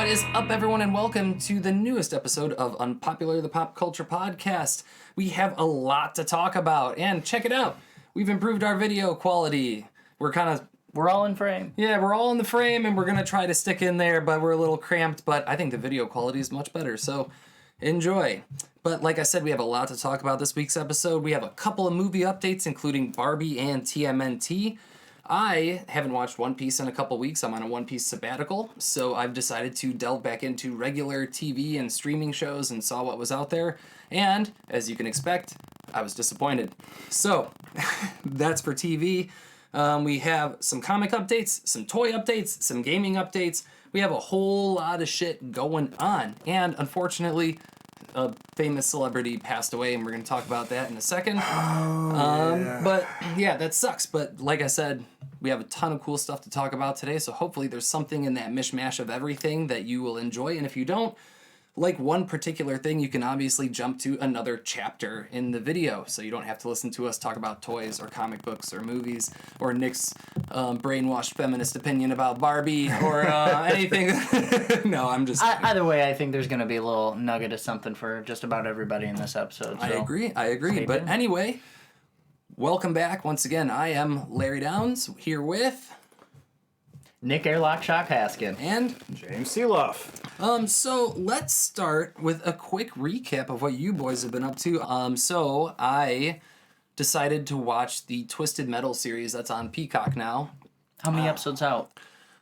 What is up, everyone, and welcome to the newest episode of Unpopular, the Pop Culture Podcast. We have a lot to talk about, and check it out. We've improved our video quality. We're all in frame. Yeah, we're all in the frame, and we're going to try to stick in there, but we're a little cramped, but I think the video quality is much better, so enjoy. But like I said, we have a lot to talk about this week's episode. We have a couple of movie updates, including Barbie and TMNT. I haven't watched One Piece in a couple weeks. I'm on a One Piece sabbatical, so I've decided to delve back into regular TV and streaming shows and saw what was out there. And, as you can expect, I was disappointed. So, that's for TV. We have some comic updates, some toy updates, some gaming updates. We have a whole lot of shit going on. And, unfortunately, a famous celebrity passed away, and we're going to talk about that in a second. Yeah. But, yeah, that sucks. But, like I said, we have a ton of cool stuff to talk about today, so hopefully there's something in that mishmash of everything that you will enjoy. And if you don't like one particular thing, you can obviously jump to another chapter in the video, so you don't have to listen to us talk about toys or comic books or movies or Nick's brainwashed feminist opinion about Barbie or anything. No, I'm just kidding. Either way, I think there's going to be a little nugget of something for just about everybody in this episode. So. I agree. But anyway, welcome back. Once again, I am Larry Downs, here with Nick Airlock Shock Haskin. And James Seeloff. So let's start with a quick recap of what you boys have been up to. So I decided to watch the Twisted Metal series that's on Peacock now. How many episodes out?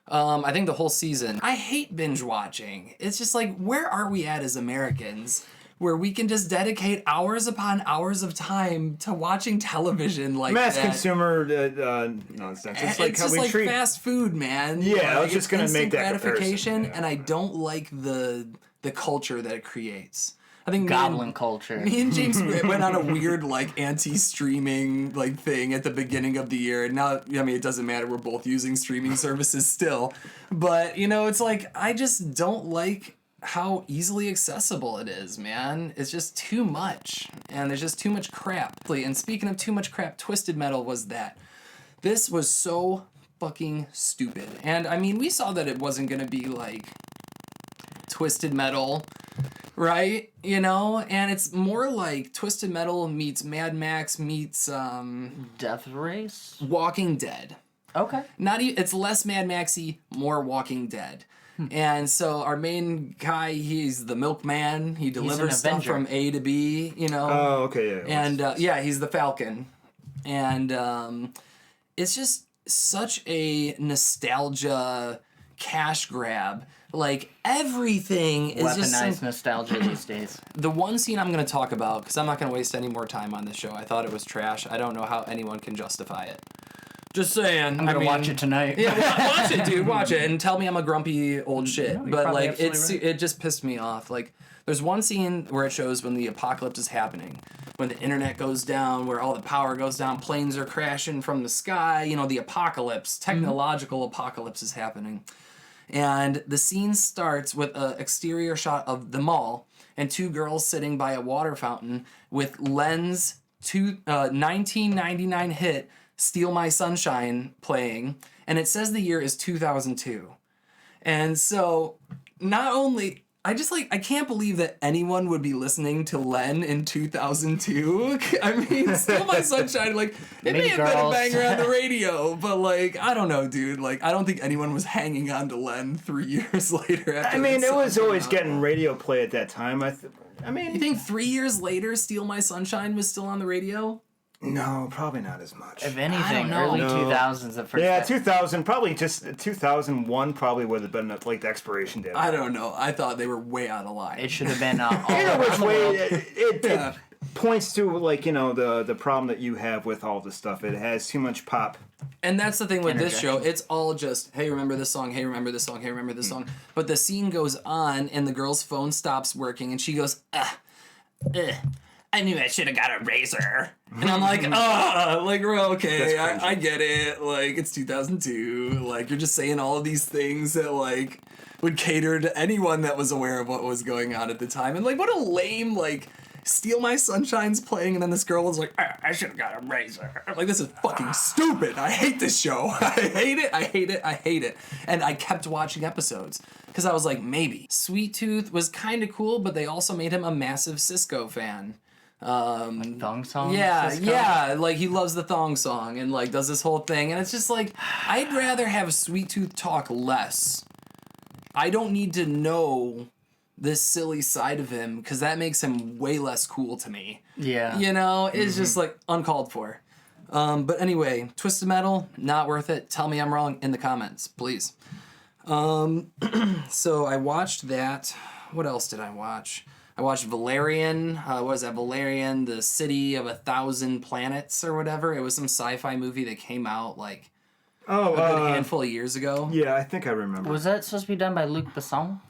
I think the whole season. I hate binge watching. It's just like, where are we at as Americans? Where we can just dedicate hours upon hours of time to watching television like mass that. consumer nonsense. It's like how just we like treat fast food, man. Yeah, like, I was just gonna make that gratification, comparison. and I don't like the culture that it creates. I think Goblin culture. Me and James went on a weird like anti-streaming like thing at the beginning of the year, and now I mean it doesn't matter. We're both using streaming services still, but you know it's like I just don't like how easily accessible it is, man. It's just too much, and there's just too much crap. And speaking of too much crap, Twisted Metal was that. This was so fucking stupid. And I mean, we saw that it wasn't gonna be like Twisted Metal, right? You know? And it's more like Twisted Metal meets Mad Max meets Death Race? Walking Dead. Okay. It's less Mad Maxy, more Walking Dead. And so our main guy, he's the milkman. He delivers stuff from A to B, you know. Oh, okay, yeah. And he's the Falcon. And it's just such a nostalgia cash grab. Like everything is weaponized nostalgia these days. The one scene I'm going to talk about, because I'm not going to waste any more time on this show. I thought it was trash. I don't know how anyone can justify it. Just saying. I'm gonna watch it tonight. Yeah, watch it, dude. Watch it and tell me I'm a grumpy old shit. No, but like, right. it just pissed me off. Like, there's one scene where it shows when the apocalypse is happening, when the internet goes down, where all the power goes down, planes are crashing from the sky. You know, the apocalypse, technological apocalypse is happening, and the scene starts with an exterior shot of the mall and two girls sitting by a water fountain with Len's 1999 hit Steal My Sunshine playing, and it says the year is 2002. And so, not only, I can't believe that anyone would be listening to Len in 2002. I mean, Steal My Sunshine, like, it may have been a banger on the radio, but, like, I don't know, dude. Like, I don't think anyone was hanging on to Len 3 years later after I mean, it was always getting radio play at that time. I mean... You think 3 years later, Steal My Sunshine was still on the radio? No, probably not as much. If anything, early 2000s the first. Yeah, 2000, probably just 2001 probably would have been like the expiration date. I don't know. I thought they were way out of line. It should have been Either which way, it points to like, you know, the problem that you have with all this stuff. It has too much pop. And that's the thing with this show. It's all just, hey, remember this song, hey, remember this song, hey, remember this song. But the scene goes on, and the girl's phone stops working, and she goes, I knew I should have got a razor. And I'm like, like, okay, I get it. Like, it's 2002. Like, you're just saying all of these things that, like, would cater to anyone that was aware of what was going on at the time. And, like, what a lame, like, Steal My Sunshine's playing, and then this girl was like, I should have got a razor. I'm like, this is fucking stupid. I hate this show. I hate it. I hate it. I hate it. And I kept watching episodes because I was like, maybe. Sweet Tooth was kind of cool, but they also made him a massive Cisco fan. Thong song? Yeah, Cisco? yeah, like he loves the thong song and like does this whole thing, and it's just like, I'd rather have Sweet Tooth talk less. I don't need to know this silly side of him because that makes him way less cool to me. Yeah. You know, it's just like uncalled for. But anyway, Twisted Metal, not worth it. Tell me I'm wrong in the comments, please. So I watched that. What else did I watch? I watched Valerian. What was that? Valerian, the City of 1,000 Planets or whatever. It was some sci-fi movie that came out like a good handful of years ago. Yeah, I think I remember. Was that supposed to be done by Luc Besson?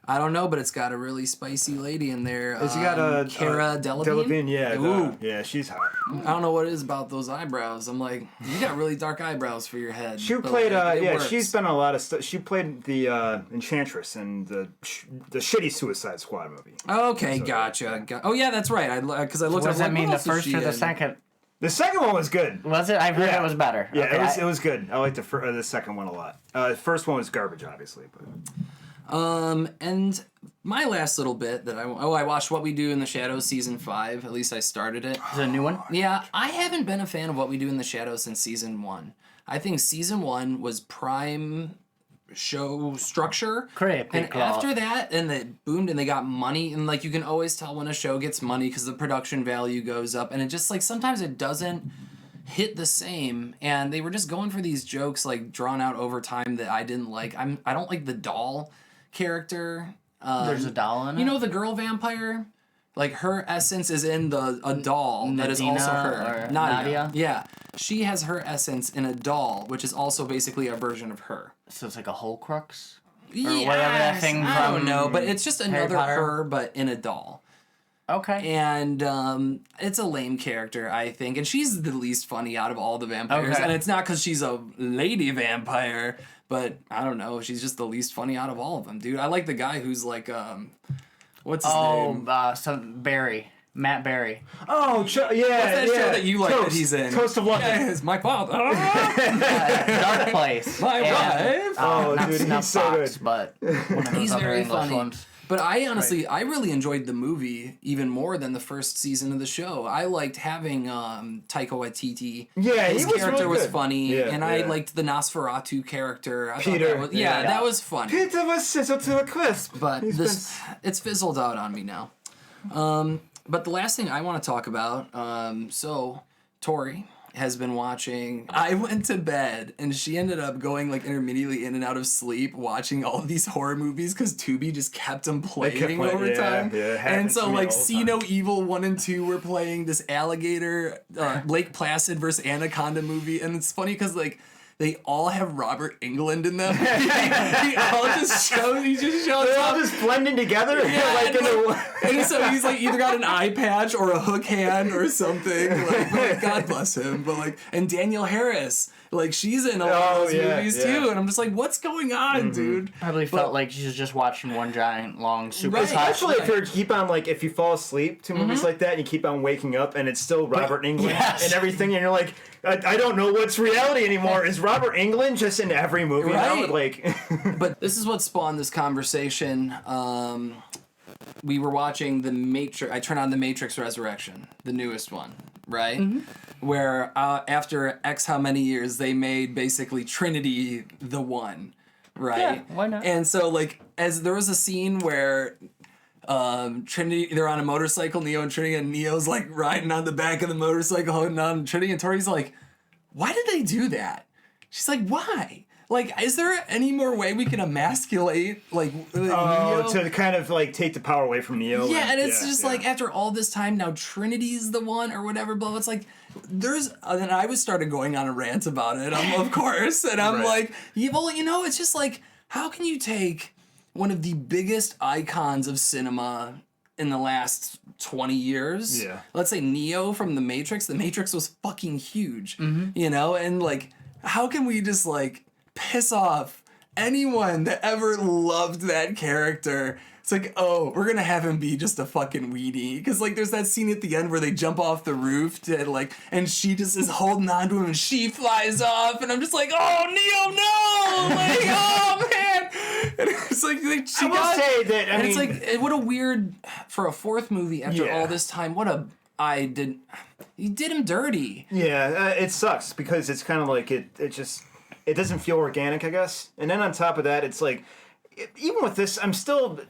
I don't know, but it's got a really spicy lady in there. Has he got a Cara Delevingne? Delevingne, yeah. Ooh. Yeah, she's hot. I don't know what it is about those eyebrows. I'm like, you got really dark eyebrows for your head. She but, played, like, it yeah, works. she's done a lot of stuff. She played the Enchantress in the shitty Suicide Squad movie. Okay, gotcha. Oh yeah, that's right. Because I looked. What does I that was like, mean, what the else was first she or the in? second? The second one was good. Was it? I've heard Yeah. it was better. Yeah, Okay, it was good. I liked the second one a lot. The first one was garbage, obviously, but And my last little bit that I watched What We Do in the Shadows season 5. At least I started it. Is it a new one? Yeah, I haven't been a fan of What We Do in the Shadows since season 1. I think season 1 was prime show structure. Creepy And cloth. after that, and it boomed and they got money, and like you can always tell when a show gets money because the production value goes up, and it just like sometimes it doesn't hit the same, and they were just going for these jokes like drawn out over time that I didn't like. I don't like the doll character. There's a doll in it? You know the girl vampire? Like her essence is in a doll that is also her. or Nadia. Nadia? Yeah. She has her essence in a doll, which is also basically a version of her. So it's like a Horcrux? Yes, whatever that thing I don't from know, but it's just Harry another Potter? her, but in a doll. Okay. And it's a lame character, I think. And she's the least funny out of all the vampires. Okay. And it's not because she's a lady vampire, but I don't know. She's just the least funny out of all of them, dude. I like the guy who's like, what's his name? Some Barry. Matt Barry. yeah, What's that show that you like that Toast. he's in? Toast of London. Yeah, it's my father. Dark Place. My And, wife. Oh, not dude, he's Snuff so Box, good. but one of those He's other very English funny. ones. But I honestly, I really enjoyed the movie even more than the first season of the show. I liked having Taika Waititi. Yeah, his he was character really was good. funny, Yeah, and I yeah. liked the Nosferatu character. I thought Peter, that was, yeah. that was fun. Peter was sizzled to a crisp. But He's it's fizzled out on me now. But the last thing I want to talk about, so Tori has been watching. I went to bed and she ended up going like intermittently in and out of sleep watching all of these horror movies because Tubi just kept them playing playing, over yeah, time. yeah, it And happens so to me like all the See time. No Evil 1 and 2 were playing this alligator Lake Placid versus Anaconda movie, and it's funny because like they all have Robert Englund in them. he just shows They're all up. just blending together. Yeah, like in and, a, and so he's like either got an eye patch or a hook hand or something. Like, God bless him. But like, and Danielle Harris, like she's in a lot of those movies too. And I'm just like, what's going on, dude? Probably felt like she was just watching one giant, long, super Right. hot. Especially if you keep on like if you fall asleep to movies like that and you keep on waking up and it's still Robert Englund yes. and everything and you're like I don't know what's reality anymore. Is Robert Englund just in every movie now? Right. Like But this is what spawned this conversation. We were watching The Matrix. I turned on The Matrix Resurrection, the newest one, right? Where after X how many years they made basically Trinity the one, right? Yeah, why not? And so like as there was a scene where Trinity, they're on a motorcycle, Neo and Trinity, and Neo's like riding on the back of the motorcycle holding on Trinity, and Tori's like, why did they do that? She's like, why? Like, is there any more way we can emasculate Neo? to kind of like take the power away from Neo. Yeah, and it's just like after all this time now, Trinity's the one or whatever. Blah. It's like there's. And I was started going on a rant about it, of course, and I'm Right. like, yeah, well, it's just like, how can you take one of the biggest icons of cinema in the last 20 years? Yeah. Let's say Neo from The Matrix. The Matrix was fucking huge, and like, how can we just like piss off anyone that ever loved that character It's like, oh, we're gonna have him be just a fucking weenie. Because, like, there's that scene at the end where they jump off the roof to, like, and she just is holding on to him and she flies off. And I'm just like, oh, Neo, no! Like, oh, man! And it's like, she I will say that, I mean... it's like, what a weird, for a fourth movie after all this time, he did him dirty. Yeah, it sucks because it's kind of like it doesn't feel organic, I guess. And then on top of that, it's like, even with this, I'm still...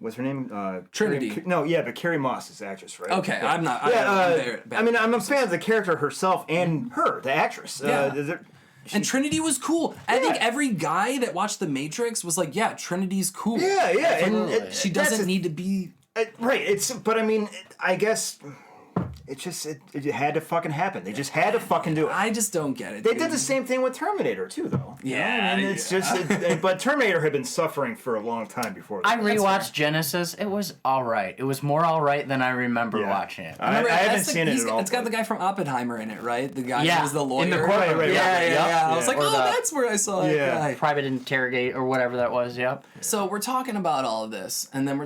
what's her name? Trinity. But Carrie Moss is the actress, right? Okay, yeah. I'm not. I'm a fan of the character herself and her, the actress. Yeah. And Trinity was cool. I think every guy that watched The Matrix was like, yeah, Trinity's cool. Yeah, yeah. And she doesn't need to be... right, but I mean, I guess... It had to fucking happen. They just had to fucking do it. I just don't get it. They did the same thing with Terminator too, though. Yeah, and it's but Terminator had been suffering for a long time before. I rewatched Genesis. It was all right. It was more all right than I remember watching it. I haven't seen it at all. It's got the guy from Oppenheimer in it, right? The guy who was the lawyer in the courtroom. Right. Yeah. I was like, that's where I saw that guy. Private interrogate or whatever that was. Yep. So we're talking about all of this, and then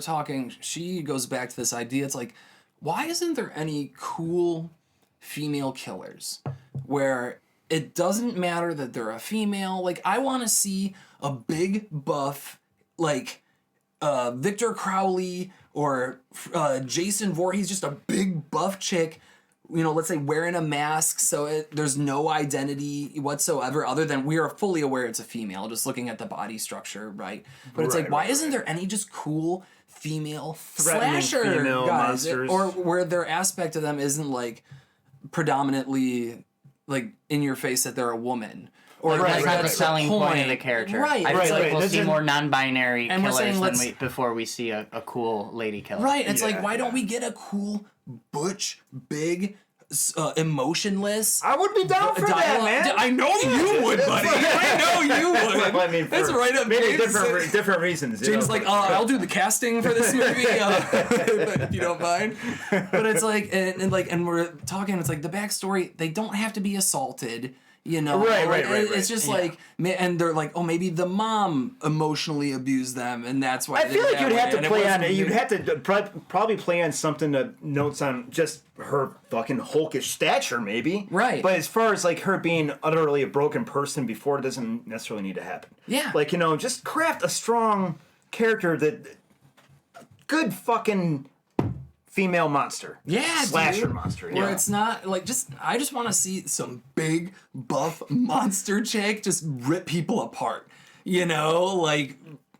she goes back to this idea. It's like, why isn't there any cool female killers where it doesn't matter that they're a female? Like, I want to see a big buff, like Victor Crowley or Jason Voorhees, just a big buff chick, let's say wearing a mask so there's no identity whatsoever other than we are fully aware it's a female, just looking at the body structure, right? But it's why isn't there any just cool female slasher female guys, monsters, or where their aspect of them isn't like predominantly like in your face that they're a woman, or that's not the selling point of the character. Right, I feel like we'll That's see more non-binary and we're saying killers before we see a cool lady killer. Right, it's like, why don't we get a cool butch, big, emotionless? I would be down for that, man. I know you would, buddy. I know you would. I mean, that's right up maybe James. different reasons. James is like, I'll do the casting for this movie, if you don't mind. But it's like, and we're talking. It's like the backstory. They don't have to be assaulted. Right. It's just like, and they're like, maybe the mom emotionally abused them, and that's why. I feel like you'd have to play on it. You'd have to probably play on something that notes on just her fucking hulkish stature, maybe. Right. But as far as like her being utterly a broken person before, it doesn't necessarily need to happen. Yeah. Like, just craft a strong character good fucking female monster. Yeah, slasher dude. monster. Where it's not like I just want to see some big buff monster chick just rip people apart.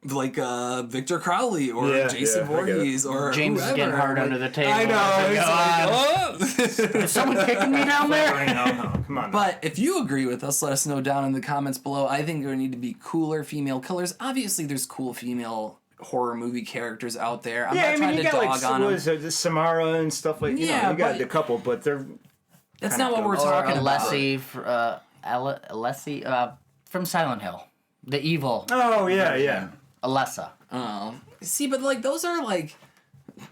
Like Victor Crowley or Jason Voorhees or James whoever. is getting hard under the table. I know. Is someone kicking me down there? No, come on. But if you agree with us, let us know down in the comments below. I think there need to be cooler female killers. Obviously, there's cool female horror movie characters out there. I'm not trying to dog on them. The Samara and stuff like you got a couple, but they're. That's not what we're talking about. Alessi from Silent Hill, the evil. Oh yeah. Alessa. Oh, see, but like those are like.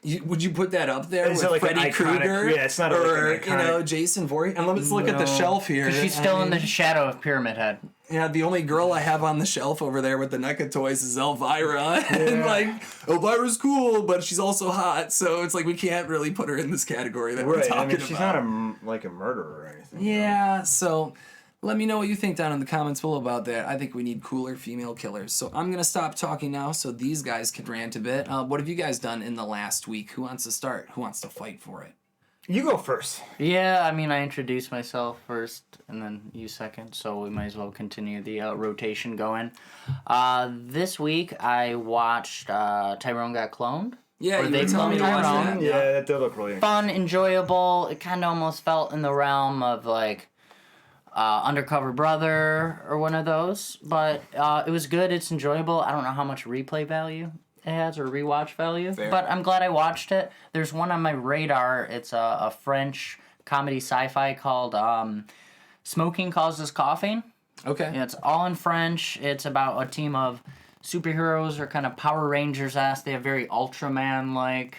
Would you put that up there with like Freddy Krueger? Yeah, it's not or like an iconic... Jason Voorhees. And let's look at the shelf here. Because she's still in the shadow of Pyramid Head. Yeah, the only girl I have on the shelf over there with the NECA toys is Elvira. Yeah. And Elvira's cool, but she's also hot. So it's like we can't really put her in this category that we're talking about. She's not a murderer or anything. Yeah, so let me know what you think down in the comments below about that. I think we need cooler female killers. So I'm going to stop talking now so these guys can rant a bit. What have you guys done in the last week? Who wants to start? Who wants to fight for it? You go first. Yeah, I introduced myself first and then you second, so we might as well continue the rotation going. This week I watched Tyrone Got Cloned. Yeah, you were telling me to watch that. Yeah, that did look really fun, enjoyable. It kind of almost felt in the realm of Undercover Brother or one of those, but it was good. It's enjoyable. I don't know how much replay value it has or rewatch value, but I'm glad I watched it. There's one on my radar. It's a French comedy sci-fi called Smoking Causes Coughing. Okay. Yeah, it's all in French. It's about a team of superheroes or kind of Power Rangers-esque. They have very Ultraman-like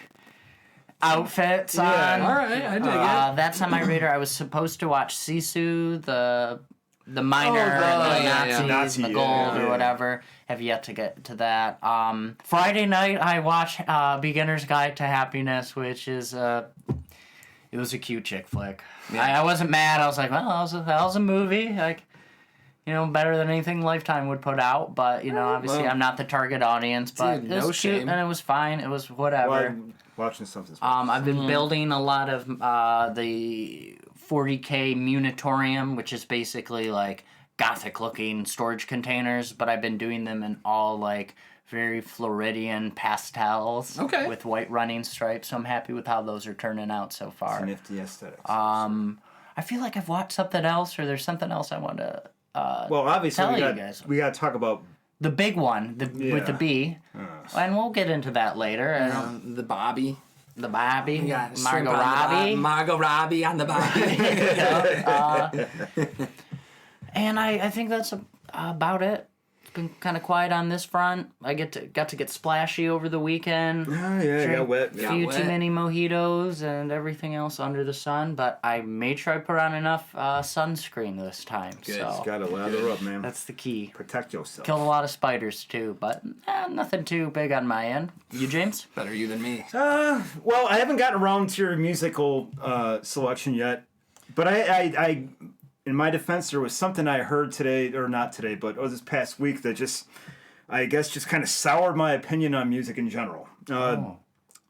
outfits on. All right, I dig it. That's on my radar. I was supposed to watch Sisu, the the miner and the Nazis and the gold or whatever. Have yet to get to that. Friday night I watched Beginner's Guide to Happiness, which is it was a cute chick flick. I wasn't mad. I was like, well, that was a movie. Like, better than anything Lifetime would put out. But, obviously I'm not the target audience. But it was cute and it was fine. It was whatever. Well, watching something. I've been building a lot of the 40K Munitorium, which is basically like gothic-looking storage containers. But I've been doing them in all like very Floridian pastels with white running stripes. So I'm happy with how those are turning out so far. It's a nifty aesthetic. I feel like I've watched something else, or there's something else I want to well, obviously we got to talk about the big one with the B, and we'll get into that later. The Barbie. The Barbie. Yeah, Margot Robbie. Margot Robbie on the Barbie. And I think that's about it. Been kind of quiet on this front. I got to get splashy over the weekend. Oh yeah, got wet. A few too many mojitos and everything else under the sun, but I made sure I put on enough sunscreen this time. Good. So Got to lather up, man. that's the key. Protect yourself. Killed a lot of spiders too, but nothing too big on my end. You, James? Better you than me. Well, I haven't gotten around to your musical selection yet, but I in my defense, there was something I heard today, or not today, but this past week that just kind of soured my opinion on music in general. I'm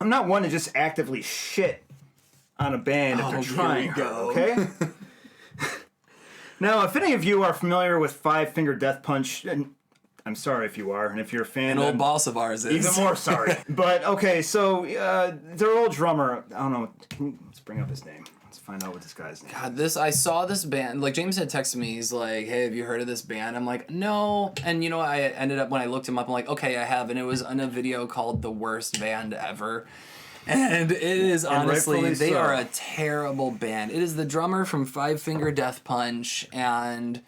not one to just actively shit on a band if they're trying hard, okay? Now, if any of you are familiar with Five Finger Death Punch, and I'm sorry if you are, and if you're a fan, An old boss of ours is. even more sorry. But okay, so their old drummer, I don't know, let's bring up his name. Find out what this guy's name. God, I saw this band. Like James had texted me. He's like, "Hey, have you heard of this band?" I'm like, "No." And I ended up when I looked him up, I'm like, "Okay, I have." And it was in a video called "The Worst Band Ever," and it is honestly they are a terrible band. It is the drummer from Five Finger Death Punch, and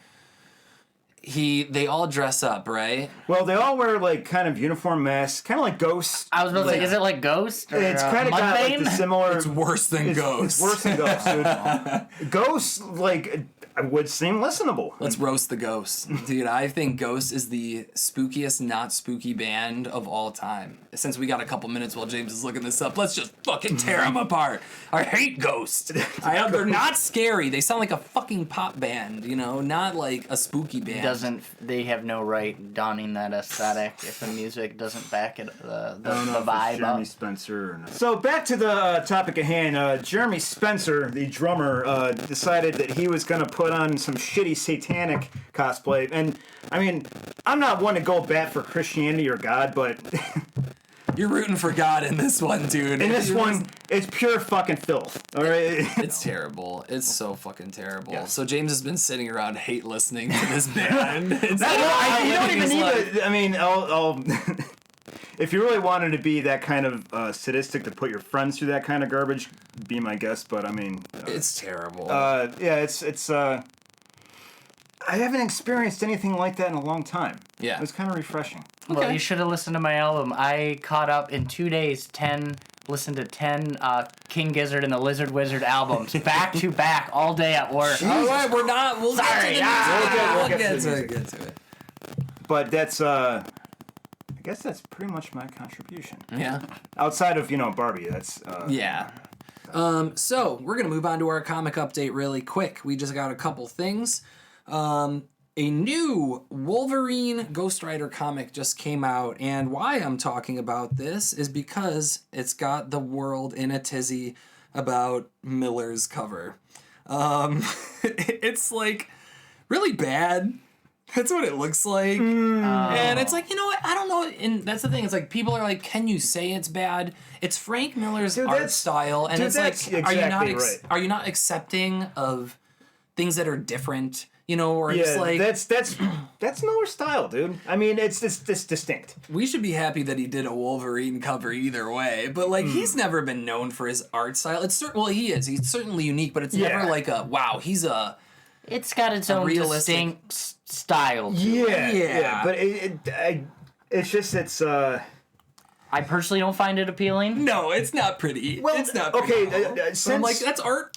they all dress up, right? Well, they all wear like kind of uniform masks, kind of like Ghost. I was about to say, is it like Ghost? Or, it's kind of got like the similar. It's worse than Ghost. It's worse than Ghost, dude. Ghost, like, would seem listenable. Let's roast the Ghost. Dude, I think Ghost is the spookiest not spooky band of all time. Since we got a couple minutes while James is looking this up, let's just fucking tear them apart. I hate Ghost. They're not scary. They sound like a fucking pop band, not like a spooky band. They have no right donning that aesthetic if the music doesn't back it, the vibe Jeremy up. Spencer or not. So back to the topic at hand. Jeremy Spencer, the drummer, decided that he was going to put on some shitty satanic cosplay. And, I mean, I'm not one to go bat for Christianity or God, but... You're rooting for God in this one, dude. In this one, it's pure fucking filth. All right, it's terrible. It's so fucking terrible. Yes. So James has been sitting around hate listening to this band. You don't even need to. I mean, I'll if you really wanted to be that kind of sadistic to put your friends through that kind of garbage, be my guest. But I mean, it's terrible. Yeah, it's. I haven't experienced anything like that in a long time. Yeah, it was kind of refreshing. Okay. Well, you should have listened to my album. I caught up in 2 days, listened to 10 King Gizzard and the Lizard Wizard albums, back to back, all day at work. All right, we'll get to it. But that's, I guess that's pretty much my contribution. Yeah. Outside of, Barbie, that's... Yeah. So, we're going to move on to our comic update really quick. We just got a couple things. A new Wolverine Ghost Rider comic just came out, and why I'm talking about this is because it's got the world in a tizzy about Miller's cover. It's like really bad. That's what it looks like. And it's like, what? I don't know. And that's the thing. It's like people are like, can you say it's bad? It's Frank Miller's art style. And it's like, exactly are you not accepting of things that are different? Or just like... That's Miller's style, dude. I mean, it's distinct. We should be happy that he did a Wolverine cover either way, but, like, he's never been known for his art style. He is. He's certainly unique, but it's never like he's a... It's got its own distinct style. Yeah. But it's... I personally don't find it appealing. No, it's not pretty. Well, it's not pretty. Okay, I'm like, that's art.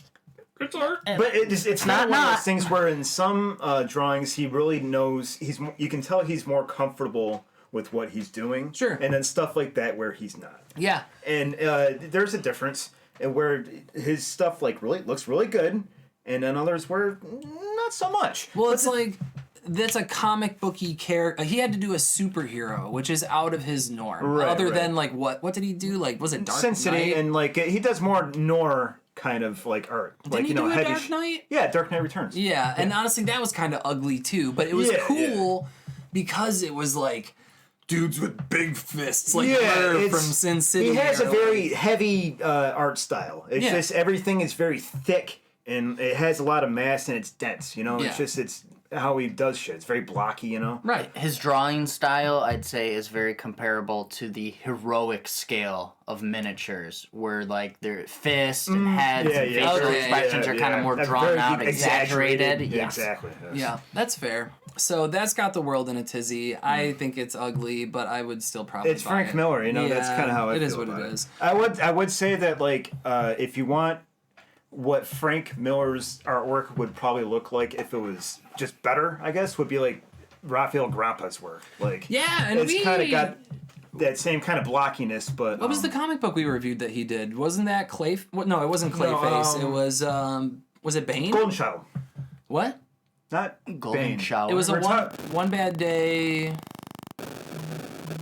It's art. But it's not one of those things where in some drawings he really knows you can tell he's more comfortable with what he's doing. Sure. And then stuff like that where he's not. Yeah. And there's a difference where his stuff like really looks really good, and then others where not so much. Well, it's like that's a comic booky character. He had to do a superhero, which is out of his norm. Right, Other right. than like what did he do? Like was it Dark Sin City, Knight? and like he does more noir kind of like art. Didn't he do a Dark Knight? Yeah, Dark Knight Returns. Yeah, and honestly, that was kind of ugly too. But it was cool because it was like dudes with big fists, like Herb from Sin City. He has a very heavy art style. It's just everything is very thick and it has a lot of mass and it's dense. You know, it's how he does shit. It's very blocky. You know, right. His drawing style, I'd say, is very comparable to the heroic scale of miniatures, where like their fists and heads and facial expressions are kind of more drawn out, exaggerated. Yeah, exactly. Yes. Yeah, that's fair. So that's got the world in a tizzy. I think it's ugly, but I would still probably It's buy Frank it. Miller, you know. That's kind of how I feel it is what about it is. I would say that like if you want what Frank Miller's artwork would probably look like if it was just better, I guess, would be like Raphael Grappa's work. Like and it's kind of got that same kind of blockiness, but what was the comic book we reviewed that he did? Wasn't that Clay? No, it wasn't Clayface. It was it Bane? Golden Child. What? Not Golden Bane. Shower. It was a one bad day.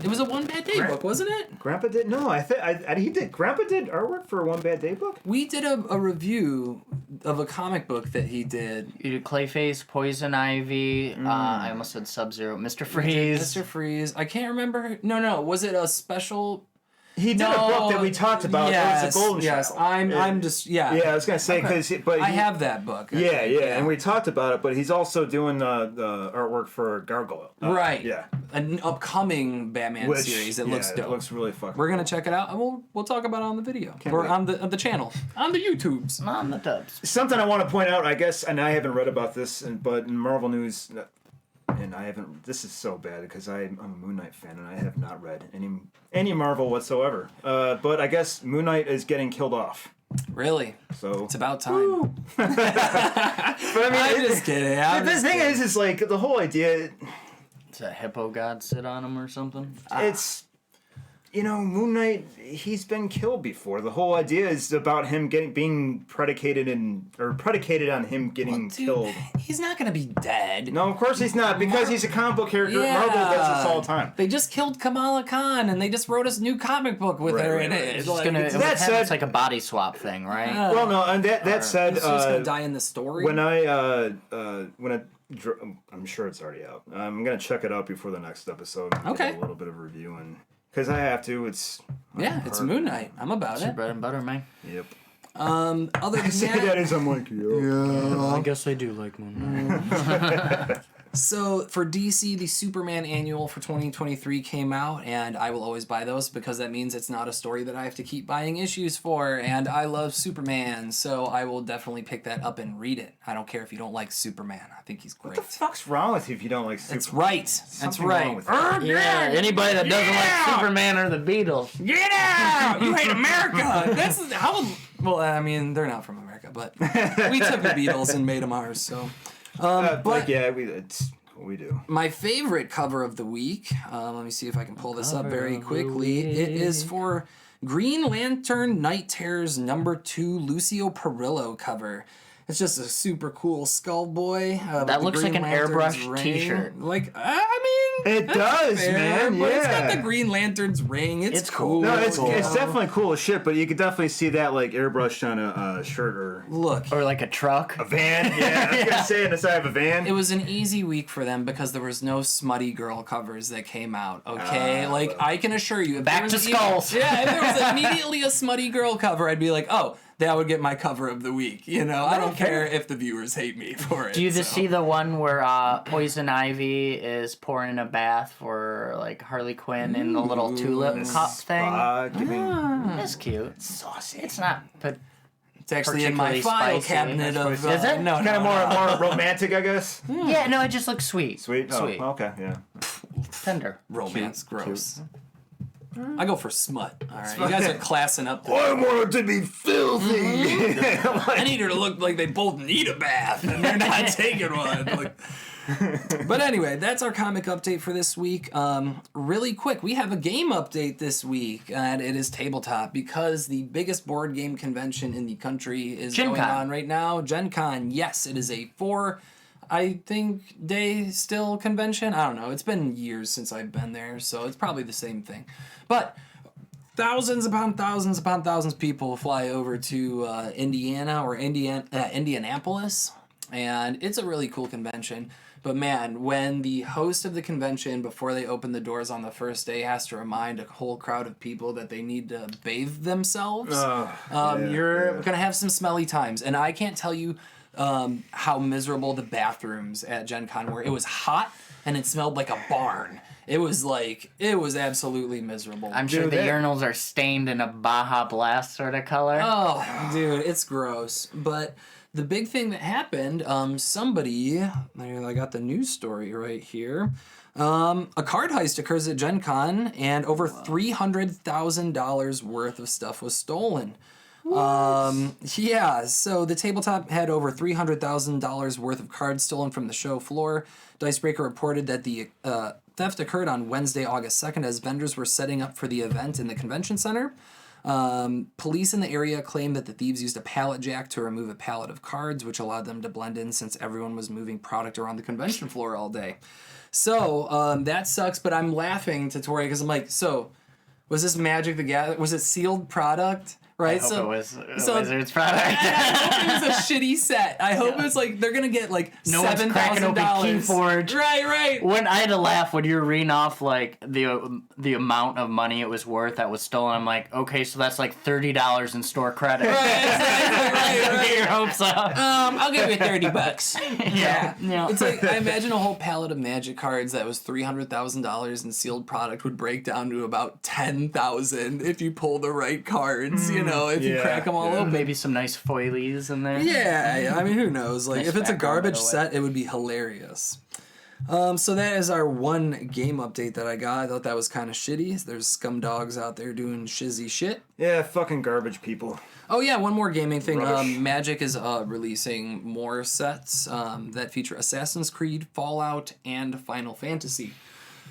It was a One Bad Day book, wasn't it? Grandpa did no. He did. Grandpa did artwork for a One Bad Day book. We did a review of a comic book that he did. You did Clayface, Poison Ivy. I almost said Sub-Zero. Mr. Freeze. Mr. Freeze. I can't remember. No. Was it a special? He did a book that we talked about. Yes, it was a Golden yes. Child. I'm just Yeah, I was gonna say because I have that book. Yeah, and we talked about it, but he's also doing the artwork for Gargoyle. Right. Yeah. An upcoming Batman series. It looks dope. It looks really fucking. We're gonna check it out, and we'll talk about it on the video or on the channel, on the YouTubes. On the tubs. Something I want to point out, I guess, and I haven't read about this, but in Marvel news, and I haven't. This is so bad because I'm a Moon Knight fan, and I have not read any Marvel whatsoever. But I guess Moon Knight is getting killed off. Really? So it's about time. But I mean, I'm just kidding. The thing is like the whole idea. Does a hippo god sit on him or something? It's, Moon Knight, he's been killed before. The whole idea is about him being predicated on him getting killed. He's not gonna be dead. No, of course he's not, because he's a comic book character. Yeah. Marvel does this all the time. They just killed Kamala Khan, and they just wrote us a new comic book with her in it. It's Like, it's like a body swap thing, right? Well, no, and that said, he's just gonna die in the story. when I'm sure it's already out. I'm gonna check it out before the next episode. And Okay. give a little bit of review, and because I have to, it's it's Moon Knight. I'm about It's your it. bread and butter, man. Yep. Other than Say that, that as I'm like, yeah. I guess I do like Moon Knight. so for DC, the Superman annual for 2023 came out, and I will always buy those because that means it's not a story that I have to keep buying issues for, and I love Superman, so I will definitely pick that up and read it. I don't care if you don't like Superman. I think he's great. What the fuck's wrong with you if you don't like Superman? That's right. That's Something wrong right. with you. Yeah, anybody that doesn't like Superman or the Beatles. Get out! You hate America! This is how. Well, I mean, they're not from America, but we took the Beatles and made them ours. So, but yeah, it's what we do. my favorite cover of the week. Let me see if I can pull this up very quickly. It is for Green Lantern Night Terrors #2 Lucio Perillo cover. It's just a super cool skull boy. That looks like an Lantern's airbrush ring. t-shirt. Like, I mean, It does, fair, man. But Yeah. it's got the Green Lantern's ring. It's cool. No, it's definitely cool as shit, but you could definitely see that like airbrushed on a shirt or Look, Or like a truck. a van. Yeah, I was gonna say on the side of a van. it was an easy week for them because there was no smutty girl covers that came out. Okay, I can assure you, if Back there was to skulls. If there was immediately a smutty girl cover, I'd be like, oh, that would get my cover of the week. I don't care if the viewers hate me for it. Do you just see the one where Poison Ivy is pouring in a bath for like Harley Quinn in the little tulip cup thing? It's cute. Saucy. It's not. But It's actually in my particularly file spicy. cabinet of. Is it? No, Kind of more romantic, I guess. yeah, no, it just looks sweet. Sweet. Sweet. Oh, okay, yeah. Tender. romance. Gross. I go for smut. All right, you guys are classing up. I want it to be filthy. I need her to look like they both need a bath and they're not taking one. Like, but anyway, that's our comic update for this week. Really quick, we have a game update this week, and it is Tabletop because the biggest board game convention in the country is going on right now. Gen Con, yes, it is a 4, I think, day still convention. I don't know. It's been years since I've been there, so it's probably the same thing. But thousands upon thousands upon thousands of people fly over to Indianapolis, and it's a really cool convention. But man, when the host of the convention, before they open the doors on the first day, has to remind a whole crowd of people that they need to bathe themselves, you're going to have some smelly times. And I can't tell you how miserable the bathrooms at Gen Con were. It was hot, and it smelled like a barn. It was absolutely miserable. I'm sure the urinals are stained in a Baja Blast sort of color. Oh, dude, it's gross. But the big thing that happened, I got the news story right here. A card heist occurs at Gen Con, and over $300,000 worth of stuff was stolen. So the Tabletop had over $300,000 worth of cards stolen from the show floor. Dicebreaker reported that the theft occurred on Wednesday, August 2nd, as vendors were setting up for the event in the convention center. Police in the area claimed that the thieves used a pallet jack to remove a pallet of cards, which allowed them to blend in since everyone was moving product around the convention floor all day. So that sucks, but I'm laughing to Tori because I'm like, so was this Magic the Gathering? Was it sealed product? Right, I hope it was a Wizards product. I hope it was a shitty set. I hope it's like they're gonna get like $7,000. Keyforge. Right. When I had to laugh when you were reading off like the amount of money it was worth that was stolen, I'm like, okay, so that's like $30 in store credit. Right. Get your hopes up. I'll give you $30. Yeah. It's like I imagine a whole pallet of Magic cards that was $300,000 in sealed product would break down to about $10,000 if you pull the right cards. If you crack them all open. Maybe some nice foilies in there. Yeah, I mean, who knows? Like, Nice if it's a background, garbage by the way. set, it would be hilarious. So that is our one game update that I got. I thought that was kind of shitty. There's scum dogs out there doing shizzy shit. Yeah, fucking garbage people. Oh yeah, one more gaming thing. Rubbish. Magic is releasing more sets that feature Assassin's Creed, Fallout, and Final Fantasy.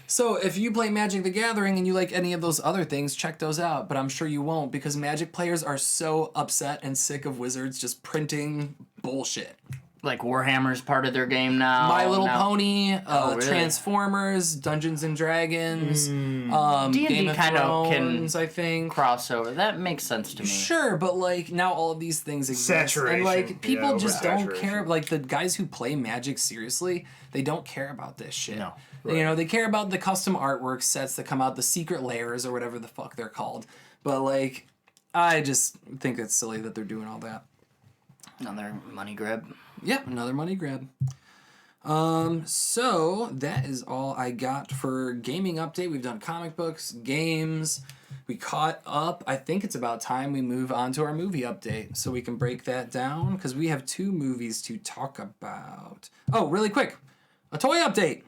So if you play Magic the Gathering and you like any of those other things, check those out. But I'm sure you won't because Magic players are so upset and sick of Wizards just printing bullshit. Like Warhammer's part of their game now. My Little Pony, really? Transformers, Dungeons and Dragons, D&D Game of kind of Thrones, can I think. crossover. That makes sense to me. Sure, but like now all of these things exist. Saturation. And like people Yeah, just don't oversaturation. care. Like the guys who play Magic seriously, they don't care about this shit. No. They care about the custom artwork sets that come out, the secret layers or whatever the fuck they're called. But like, I just think it's silly that they're doing all that. Another money grab. Yeah, another money grab. So that is all I got for gaming update. We've done comic books, games. We caught up. I think it's about time we move on to our movie update so we can break that down because we have 2 movies to talk about. Oh, really quick. A toy update.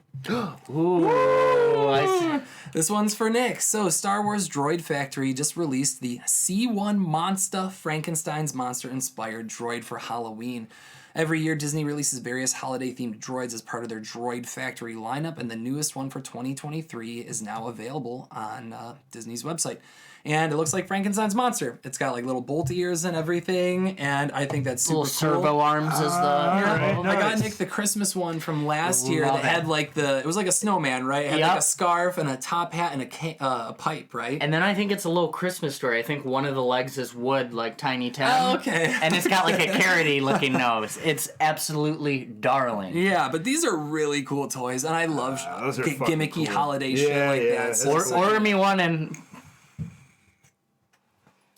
Ooh, I see. This one's for Nick. So, Star Wars Droid Factory just released the C1 Monster Frankenstein's monster-inspired droid for Halloween. Every year, Disney releases various holiday-themed droids as part of their Droid Factory lineup, and the newest one for 2023 is now available on Disney's website. And it looks like Frankenstein's monster. It's got like little bolt ears and everything, and I think that's super Little cool. servo arms is the... right. I got Nice. Nick the Christmas one from last year Love that had it. like it was like a snowman, right? It had Yep. like a scarf and a top hat and a pipe, right? And then I think it's a little Christmas story. I think one of the legs is wood, like Tiny Tim. Oh, okay. And it's got like a carroty looking nose. It's absolutely darling. Yeah, but these are really cool toys, and I love those are fucking gimmicky cool. holiday shit like Yeah, that. that's Order me one and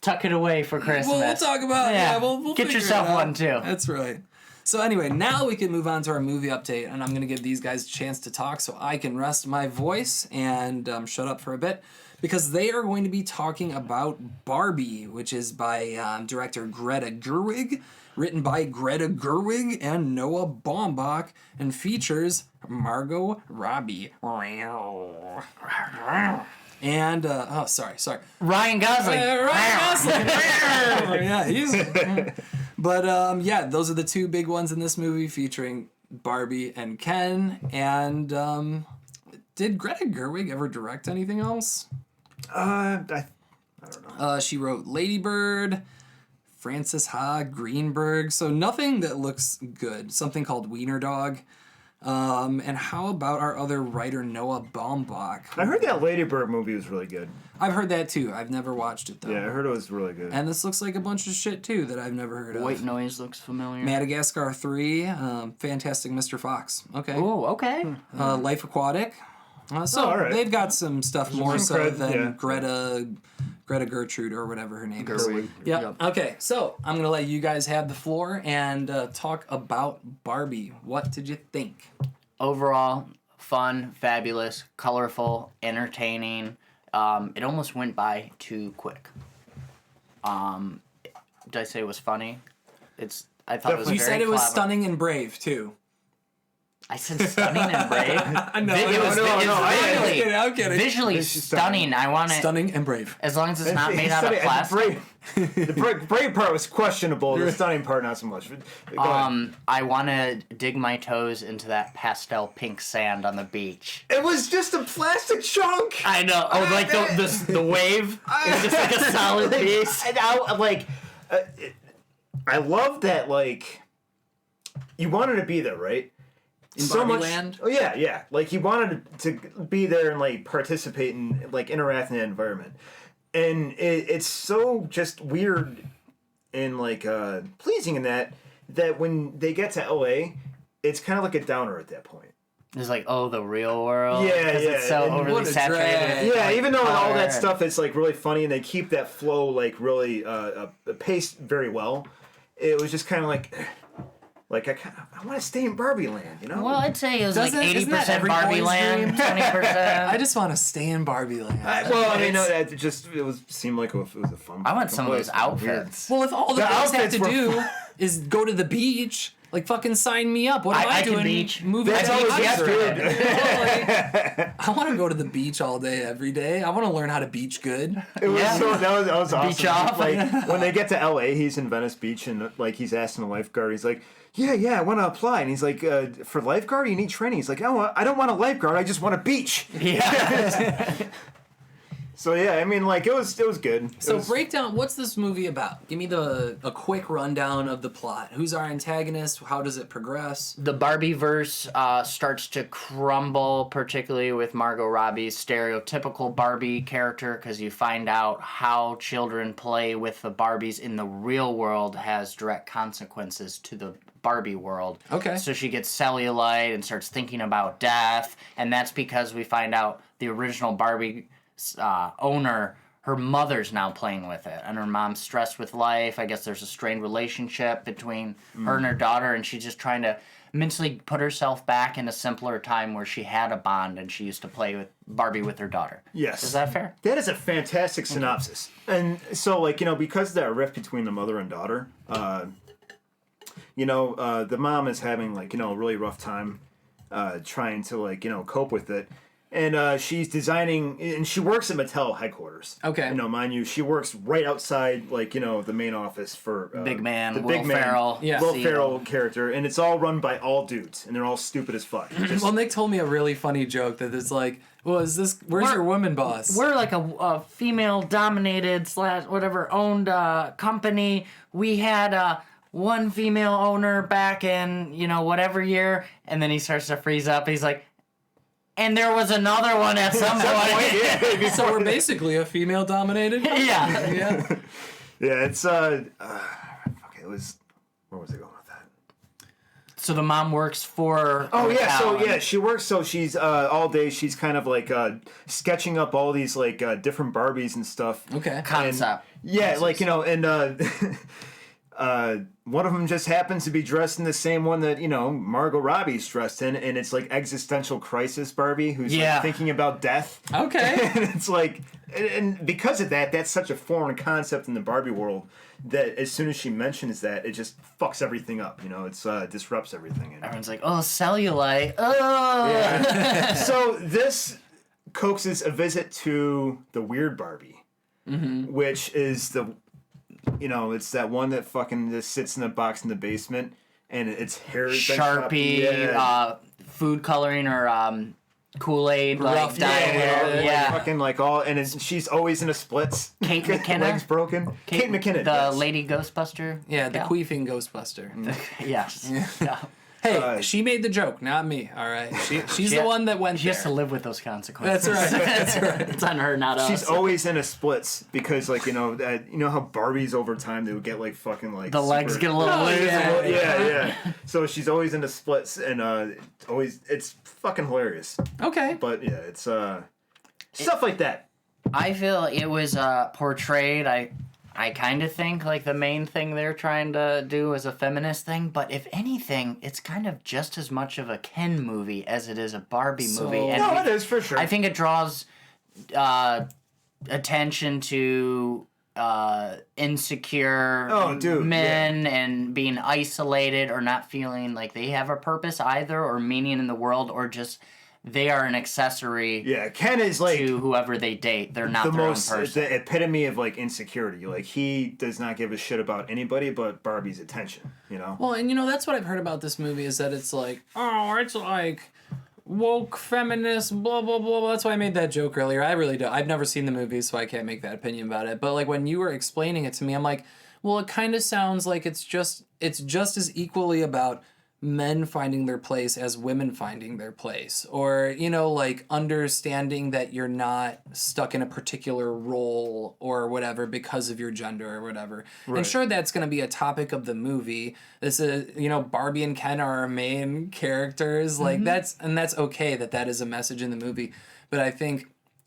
tuck it away for Christmas. We'll talk about we'll Get figure yourself it out. one too. That's right. So anyway, now we can move on to our movie update, and I'm going to give these guys a chance to talk so I can rest my voice and shut up for a bit, because they are going to be talking about Barbie, which is by director Greta Gerwig, written by Greta Gerwig and Noah Baumbach, and features Margot Robbie. And sorry. Ryan Gosling. Yeah, he's. But yeah, those are the two big ones in this movie featuring Barbie and Ken. And did Greta Gerwig ever direct anything else? I don't know. She wrote Lady Bird, Frances Ha, Greenberg, so nothing that looks good. Something called Wiener Dog. And how about our other writer, Noah Baumbach? I heard that Lady Bird movie was really good. I've heard that too. I've never watched it though. Yeah, I heard it was really good. And this looks like a bunch of shit too that I've never heard of. White Noise looks familiar. Madagascar 3, Fantastic Mr. Fox. Okay. Oh, okay. Life Aquatic. So all right. they've got some stuff more some so cred, than yeah. Greta Gertrude or whatever her name is. Gerwig. Yep. Okay, so I'm going to let you guys have the floor and talk about Barbie. What did you think? Overall, fun, fabulous, colorful, entertaining. It almost went by too quick. Did I say it was funny? I thought it was You very said it was clever. stunning and brave too. I said stunning and brave. No, I'm kidding. Visually stunning. I want it Stunning and brave. as long as it's not made out of plastic. The brave part was questionable. The stunning part, not so much. Go ahead. I want to dig my toes into that pastel pink sand on the beach. It was just a plastic chunk. I know. Oh, like the wave. It's just like a solid piece. And I love that. Like, you wanted to be there, right? In Barbie Land? Oh yeah. Like he wanted to be there and like participate and like interact in that environment, and it's so just weird and like pleasing in that when they get to LA, it's kind of like a downer at that point. It's like, oh, the real world. Yeah, 'Cause it's so and overly what a saturated. drag. with, Yeah, like, even though all color that and- stuff is like really funny and they keep that flow like really paced very well, it was just kind of like I want to stay in Barbie Land, you know? Well, I'd say it was Doesn't- like isn't that 80% every Barbie boy's Land, dream? 20%. I just want to stay in Barbie Land. It seemed like it was a fun. I want some of place. those outfits. Well, if all the The girls have outfits to were do is go to the beach, like fucking sign me up. What am I I can doing? beach. Moving That's to always the yesterday. I want to go to the beach all day, every day. I want to learn how to beach good. It was Yeah. that was awesome. Beach off. Like when they get to LA, he's in Venice Beach and like he's asking the lifeguard. He's like, "Yeah, I want to apply." And he's like, "For lifeguard, you need training." He's like, "Oh, I don't want a lifeguard. I just want a beach." Yeah. So yeah, I mean, like it was good. So break down, what's this movie about? Give me a quick rundown of the plot. Who's our antagonist? How does it progress? The Barbie-verse starts to crumble, particularly with Margot Robbie's stereotypical Barbie character, because you find out how children play with the Barbies in the real world has direct consequences to the Barbie world. Okay. So she gets cellulite and starts thinking about death, and that's because we find out the original Barbie owner, her mother's now playing with it, and her mom's stressed with life. I guess there's a strained relationship between her and her daughter, and she's just trying to mentally put herself back in a simpler time where she had a bond and she used to play with Barbie with her daughter. Yes. Is that fair? That is a fantastic synopsis. And so, like, because of that rift between the mother and daughter, the mom is having, like, a really rough time trying to, like, cope with it. And she's designing, and she works at Mattel headquarters. Okay. Mind you, she works right outside, like, the main office for... Big man, the Will big man, Ferrell. Yeah. Will CEO. Ferrell character. And it's all run by all dudes. And they're all stupid as fuck. Just, Well, Nick told me a really funny joke that it's like, where's your woman boss? We're like a female-dominated / whatever owned company. We had one female owner back in whatever year, and then he starts to freeze up. He's like, and there was another one at some point. So we're basically a female-dominated. Yeah. Yeah. yeah, it's... it was... Where was I going with that? So the mom works for. Oh yeah, so Mattel. yeah, she works. So she's all day. She's kind of like sketching up all these like different Barbies and stuff. Okay. Concept. Yeah, like and one of them just happens to be dressed in the same one that Margot Robbie's dressed in, and it's like existential crisis Barbie who's like thinking about death. Okay. And it's like, and because of that, that's such a foreign concept in the Barbie world that as soon as she mentions that, it just fucks everything up. It's disrupts everything. Everyone's like, oh, cellulite. Oh. Yeah. So this coaxes a visit to the weird Barbie, which is it's that one that fucking just sits in a box in the basement and its hair is Sharpie, food coloring or Kool-Aid, like dye hair. Like fucking like all, and she's always in a splits. Kate McKinnon, legs broken. Kate McKinnon, the lady Ghostbuster. Yeah, the queefing Ghostbuster. Yes. Yeah. Hey, she made the joke, not me. All right, she's the one that went. She has to live with those consequences. That's right. That's right. It's on her, not us. She's always in a splits because, like, how Barbies over time they would get like fucking like the legs get a little loose. Yeah. So she's always in the splits and it's fucking hilarious. Okay. But yeah, it's stuff like that. I feel it was portrayed. I kind of think like the main thing they're trying to do is a feminist thing, but if anything, it's kind of just as much of a Ken movie as it is a Barbie movie. And it is for sure. I think it draws attention to insecure men and being isolated or not feeling like they have a purpose either or meaning in the world or just they are an accessory. Yeah, Ken is like to whoever they date. They're not their own person. The epitome of like insecurity. Like he does not give a shit about anybody but Barbie's attention. Well, and that's what I've heard about this movie is that it's like, it's like woke feminist, blah blah blah. That's why I made that joke earlier. I really don't. I've never seen the movie, so I can't make that opinion about it. But like when you were explaining it to me, I'm like, well, it kind of sounds like it's just as equally about men finding their place as women finding their place, or like understanding that you're not stuck in a particular role or whatever because of your gender or whatever. Right. And sure, that's going to be a topic of the movie. This is Barbie and Ken are our main characters, like that's okay that is a message in the movie. But I think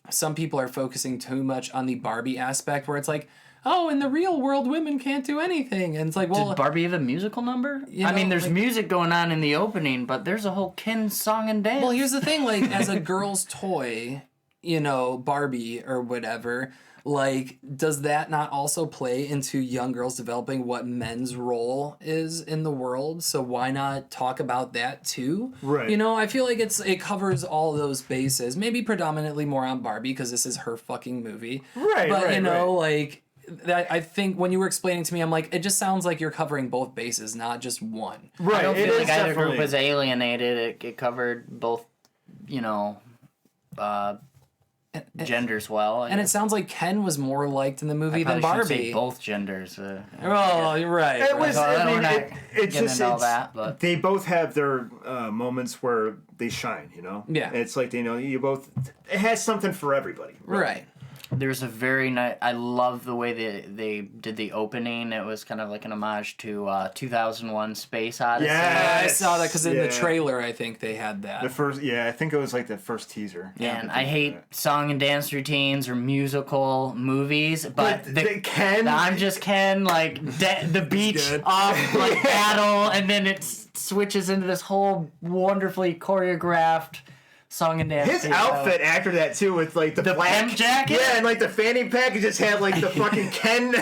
some people are focusing too much on the Barbie aspect where it's like, oh, in the real world, women can't do anything. And it's like, well... Did Barbie have a musical number? There's music going on in the opening, but there's a whole Ken song and dance. Well, here's the thing, like, as a girl's toy, Barbie or whatever, like, does that not also play into young girls developing what men's role is in the world? So why not talk about that, too? Right. I feel like it covers all those bases. Maybe predominantly more on Barbie, because this is her fucking movie. Right, but, like... I think when you were explaining to me, I'm like, it just sounds like you're covering both bases, not just one. Right. I don't feel like either group was alienated. It covered both, genders well. And it sounds like Ken was more liked in the movie than Barbie. Say both genders. Well, you're right. It's just all that, but they both have their moments where they shine. Yeah. It's like you both. It has something for everybody. Right. There's a very nice... I love the way they did the opening. It was kind of like an homage to 2001 Space Odyssey. Yeah, I saw that because in the trailer, I think they had that. The first, I think it was like the first teaser. Yeah, and I hate song and dance routines or musical movies, but Ken... I'm just Ken, like, the beach off, like, battle, and then it switches into this whole wonderfully choreographed... song and dance. His outfit after that too, with like the black jacket, and like the fanny pack, just had like the fucking Ken.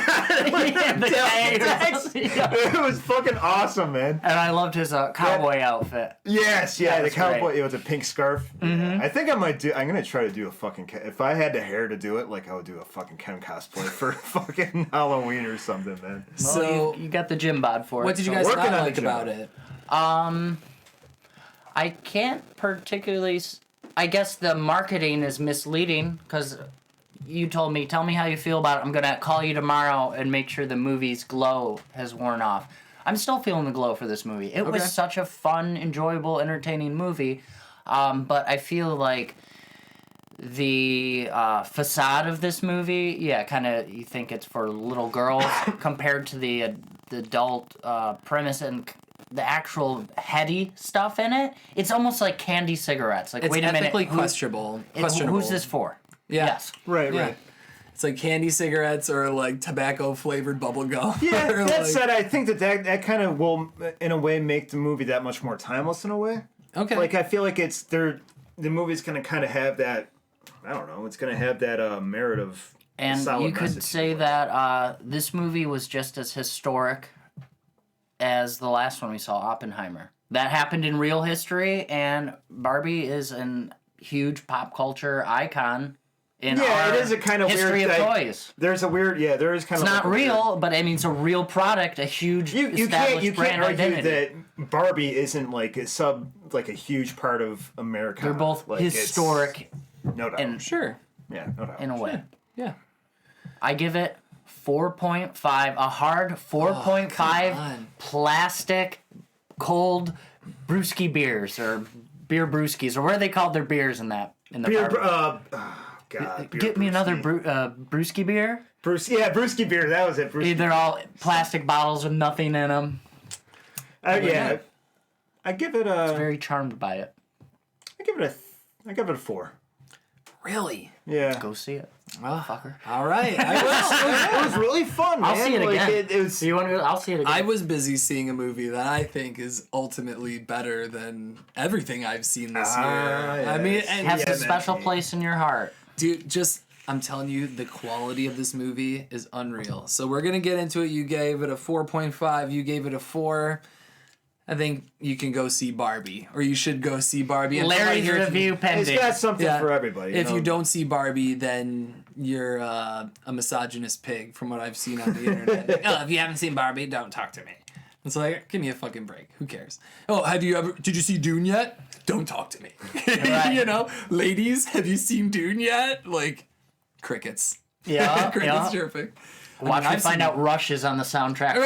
It was fucking awesome, man. And I loved his cowboy outfit. Yes, the cowboy. It was a pink scarf. I think I might do. I'm gonna try to do a fucking Ken. If I had the hair to do it, like I would do a fucking Ken cosplay for fucking Halloween or something, man. Well, so you got the gym bod for it. What did you guys not like about it? I can't particularly... I guess the marketing is misleading because you told me, tell me how you feel about it. I'm going to call you tomorrow and make sure the movie's glow has worn off. I'm still feeling the glow for this movie. It was such a fun, enjoyable, entertaining movie. But I feel like the facade of this movie, kind of you think it's for little girls compared to the adult premise and... the actual heady stuff in it, it's almost like candy cigarettes. Like, it's wait a minute, ethically questionable. Who's this for? Yeah. Yes. Right. It's like candy cigarettes or like tobacco flavored bubble gum. Yeah, that said, I think that kind of will, in a way, make the movie that much more timeless in a way. Okay. Like, I feel like the movie's going to kind of have that, I don't know, it's going to have that merit of and solid you could say that this movie was just as historic as the last one we saw, Oppenheimer. That happened in real history, and Barbie is an huge pop culture icon in our it is a kind of history weird of thing. toys. There's a weird, there is kind It's of not real, but I mean, it's a real product, a huge You established can't brand argue identity. that Barbie isn't like a huge part of America. They're both like, historic no doubt. and Sure. Yeah, no doubt. in a way. Yeah. I give it 4.5, a hard 4.5 on. plastic cold brewski beers or beer brewskis or what are they called their beers in the Beer, Barbie? God, beer Get me another brewski. brewski beer. Brewski beer. That was it. Brewski. They're all plastic bottles with nothing in them. Yeah. I give it a. Very charmed by it. I give it a 4. Really? Yeah. Go see it. Oh, Fucker. all right. I will. It was really fun, man. I'll see it Like, again. It was. Do you want to go? I'll see it again. I was busy seeing a movie that I think is ultimately better than everything I've seen this year. I mean, yes. and has a TMNT. special place in your heart. dude, I'm telling you, the quality of this movie is unreal. So we're gonna get into it. You gave it a 4.5. You gave it a 4. I think you can go see Barbie, or you should go see Barbie. And Larry's here, review It's pending. got something Yeah. for everybody. If know? you don't see Barbie, then you're a misogynist pig, from what I've seen on the internet. Like, oh, if you haven't seen Barbie, don't talk to me. It's like, give me a fucking break. Who cares? Oh, did you see Dune yet? Don't talk to me. Right. You know, ladies, have you seen Dune yet? Like, crickets. Yeah, Crickets yeah. chirping. Watch me I've find seen- out Rush is on the soundtrack. And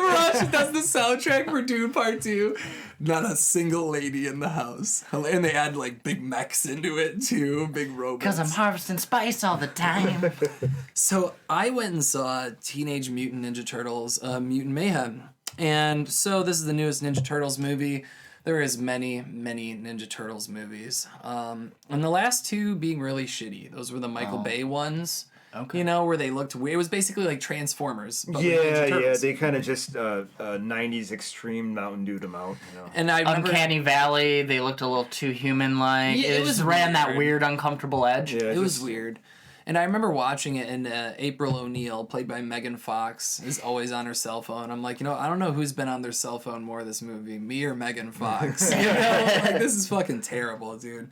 Rush does the soundtrack for Dune Part 2. Not a single lady in the house. And they add like big mechs into it too, big robots. Because I'm harvesting spice all the time. So I went and saw Teenage Mutant Ninja Turtles, Mutant Mayhem. And so this is the newest Ninja Turtles movie. There is many, many Ninja Turtles movies. And the last two being really shitty. Those were the Michael Bay ones. Okay. You know, where they looked weird. It was basically like Transformers. But with Ninja Yeah, Turtles. they kind of just 90s extreme Mountain Dew them out. You know. And I remember, Uncanny Valley, they looked a little too human-like. Yeah, it it was just ran that weird. weird, uncomfortable edge. Yeah, it was weird. And I remember watching it, and April O'Neil, played by Megan Fox, is always on her cell phone. I'm like, I don't know who's been on their cell phone more this movie, me or Megan Fox. You know, like, this is fucking terrible, dude.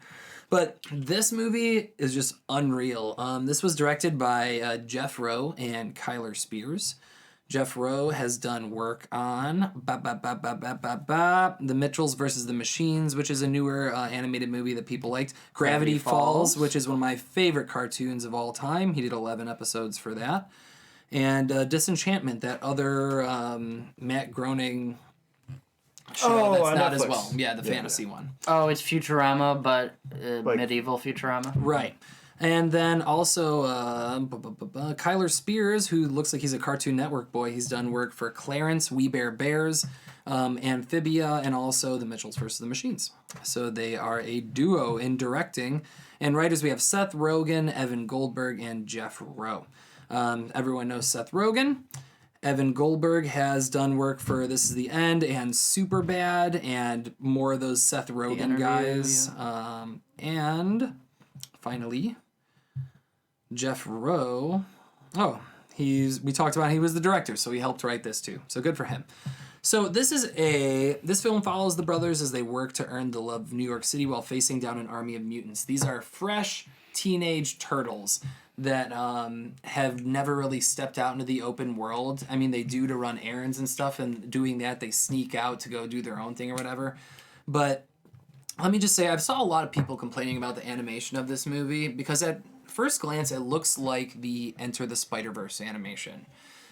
But this movie is just unreal. This was directed by Jeff Rowe and Kyler Spears. Jeff Rowe has done work on The Mitchells versus the Machines, which is a newer animated movie that people liked. Gravity Falls, which is one of my favorite cartoons of all time. He did 11 episodes for that. And Disenchantment, that other Matt Groening show that's on not as Netflix. well. Yeah, the fantasy one. Oh, it's Futurama, but Like- medieval Futurama. Right. And then also Kyler Spears, who looks like he's a Cartoon Network boy. He's done work for Clarence, We Bear Bears, Amphibia, and also The Mitchells vs. the Machines. So they are a duo in directing. And writers, we have Seth Rogen, Evan Goldberg, and Jeff Rowe. Everyone knows Seth Rogen. Evan Goldberg has done work for This Is the End and Superbad and more of those Seth Rogen Interview, guys. And finally, Jeff Rowe. Oh, we talked about he was the director, so he helped write this too. So good for him. So this film follows the brothers as they work to earn the love of New York City while facing down an army of mutants. These are fresh teenage turtles that have never really stepped out into the open world. I mean, they do to run errands and stuff, and doing that, they sneak out to go do their own thing or whatever. But let me just say, I've saw a lot of people complaining about the animation of this movie because at first glance, it looks like the Enter the Spider-Verse animation.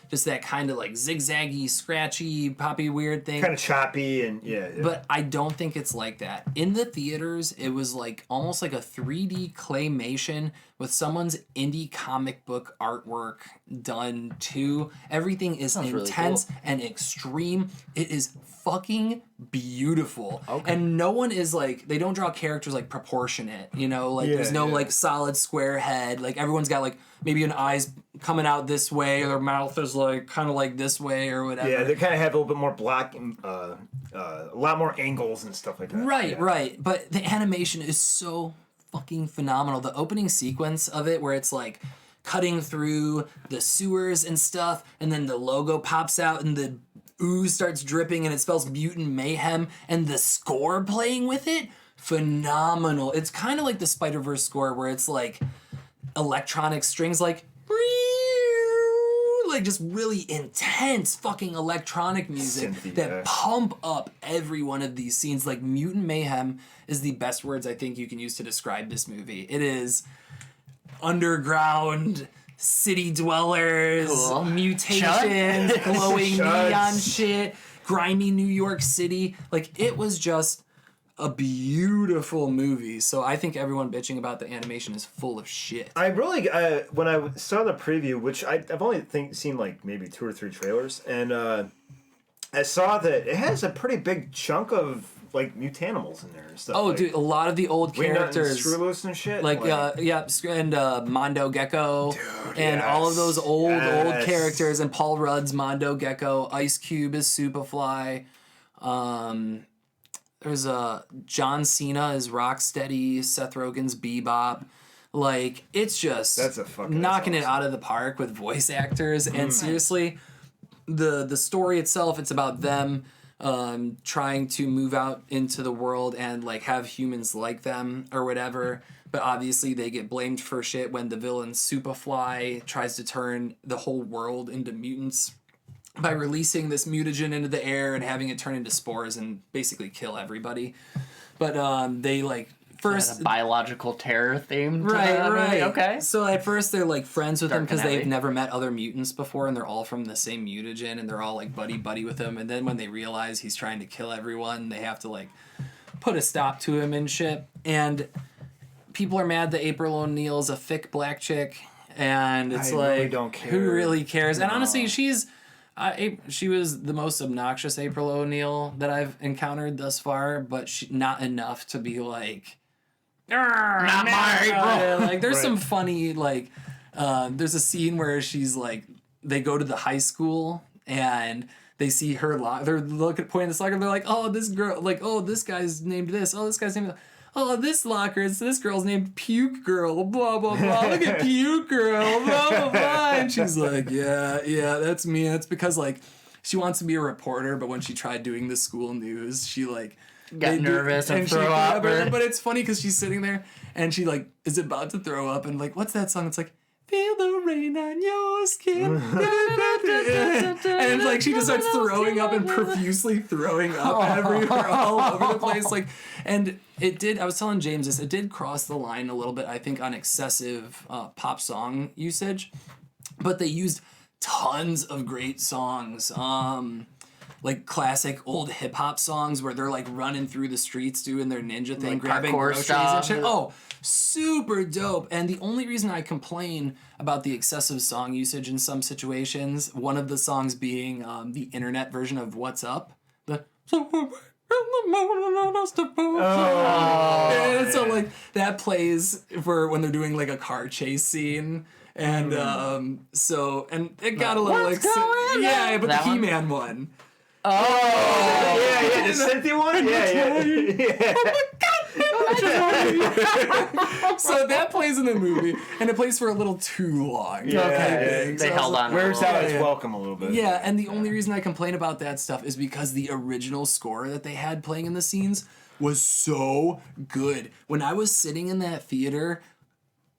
Just that kind of like zigzaggy, scratchy, poppy, weird thing. Kind of choppy and yeah. But I don't think it's like that. In the theaters, it was like almost like a 3D claymation with someone's indie comic book artwork done too. Everything is Sounds really intense cool. and extreme. It is fucking beautiful. Okay. And no one is like, they don't draw characters like proportionate, you know? Like Yeah, there's no yeah. like solid square head. Like everyone's got like maybe an eye's coming out this way or their mouth is like kind of like this way or whatever. Yeah, they kind of have a little bit more block, a lot more angles and stuff like that. Right, yeah. right. But the animation is so fucking phenomenal. The opening sequence of it where it's like cutting through the sewers and stuff, and then the logo pops out and the ooze starts dripping and it spells Mutant Mayhem, and the score playing with it, phenomenal. It's kind of like the Spider-Verse score where it's like electronic strings like just really intense fucking electronic music that pump up every one of these scenes. Like Mutant Mayhem is the best words I think you can use to describe this movie. It is underground city dwellers, mutations, glowing neon shit, grimy New York City. Like it was just a beautiful movie. So I think everyone bitching about the animation is full of shit. I really, when I saw the preview, which I've only seen like maybe 2 or 3 trailers, and I saw that it has a pretty big chunk of like mutanimals in there and stuff. Oh, like, dude, a lot of the old characters, Screwloose and shit. like and Mondo Gecko, and all of those old characters, and Paul Rudd's Mondo Gecko, Ice Cube is Superfly. There's John Cena is Rocksteady, Seth Rogen's Bebop. Like, it's just knocking it out of the park with voice actors. And seriously, the story itself, it's about them trying to move out into the world and like have humans like them or whatever. But obviously they get blamed for shit when the villain Superfly tries to turn the whole world into mutants by releasing this mutagen into the air and having it turn into spores and basically kill everybody. But they like first a biological terror theme. Right. Okay. So at first they're like friends with him because they've never met other mutants before, and they're all from the same mutagen, and they're all like buddy with him. And then when they realize he's trying to kill everyone, they have to like put a stop to him and shit. And people are mad that April O'Neil's a thick black chick, and it's really don't care. Who really cares? No. And honestly, she was the most obnoxious April O'Neil that I've encountered thus far, but not enough to be like, not my April. Like, there's some funny, like, there's a scene where she's like, they go to the high school and they see her they're pointing this locker, they're like, oh, this girl, like, oh, this guy's named this, oh, this guy's named that. Oh, this locker, this girl's named Puke Girl, blah, blah, blah. Look at Puke Girl, blah, blah, blah. And she's like, yeah, that's me. That's because, like, she wants to be a reporter, but when she tried doing the school news, she, like... got nervous and threw up. But it's funny because she's sitting there, and she, like, is about to throw up, and, like, what's that song? It's like... Feel the rain on your skin. And like she just starts throwing up and profusely throwing up everywhere, all over the place. Like, and it did, I was telling James this, it did cross the line a little bit, I think, on excessive pop song usage. But they used tons of great songs. Like classic old hip hop songs where they're like running through the streets doing their ninja thing, like grabbing groceries and shit. Oh, super dope. And the only reason I complain about the excessive song usage in some situations, one of the songs being the internet version of What's Up. And so like that plays for when they're doing like a car chase scene. And and it got a little like but the He-Man one. The Cynthia one? Yeah. Oh my God! So that plays in the movie, and it plays for a little too long. They held on. Wears out its welcome a little bit. Yeah, and the only reason I complain about that stuff is because the original score that they had playing in the scenes was so good. When I was sitting in that theater